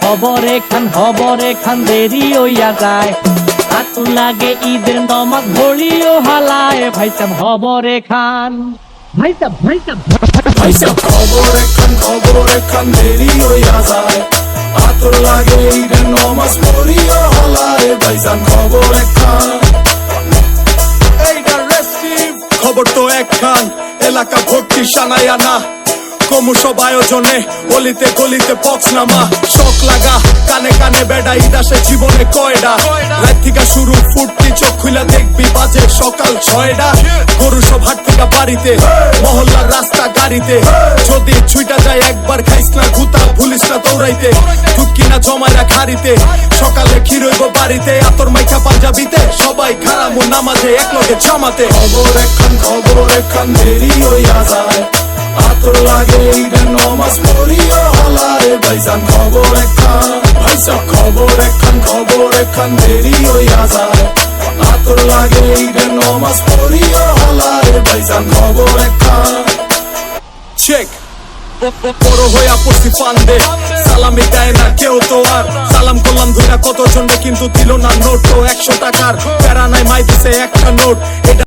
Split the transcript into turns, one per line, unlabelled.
হবরে খান দেরি হইয়া যায়। আতু লাগে ঈদের নমাজ ঘড়িও হালায়। ভাই সাহেব হবরে খান, ভাই সাহেব
খবরে খান দেরি হইয়া যায়। আতর লাগে ঈদের নমাজ পড়িও হলায়। ভাইজান খবরে খান, এইটা রেস্টিভ খবর তো একখান, এলাকা ভর্তি সানায়া না। ক্রমশ আয়োজনে অলিতে গলিতে বক্স নামা। শখ লাগা কানে কানে বেড়া, ঈদ আসে জীবনে কয়ডা। রাত থেকে শুরু ফুটতি, চোখ খুলা দেখবি বাজে সকাল 6টা। গরু সব হাট থেকে বাড়িতে, মহল্লার রাস্তা গাড়িতে। যদি ছুইটা যায় একবার খাইস না গুতা, ভুলিস না দৌড়াইতে। ঢুকি না জমাইরা খাড়িতে, সকালে খিরইব বাড়িতে। আতর মাইখা পাঞ্জাবিতে, সবাই খারামু নামাজে একলগে জামাতে। খবর একখান দেরি হইয়া যায়। আতর লাগে ঈদের নমাজ পড়িও হলায়। ভাইজান খবর একখান, ভাইসাব খবর একখান দেরি হইয়া যায়। আতর লাগে ঈদের নমাজ পড়িও হলায়। ভাইজান খবর একখান চেক বড় হইয়া পড়ছি ফান্দে, সালামি দেয় না কেউ তো আর। সালাম করলাম ধইরা কত জন্যে, কিন্তু দিল না নোট তো 100 টাকার। প্যারা নাই মাই দিছে একটা নোট।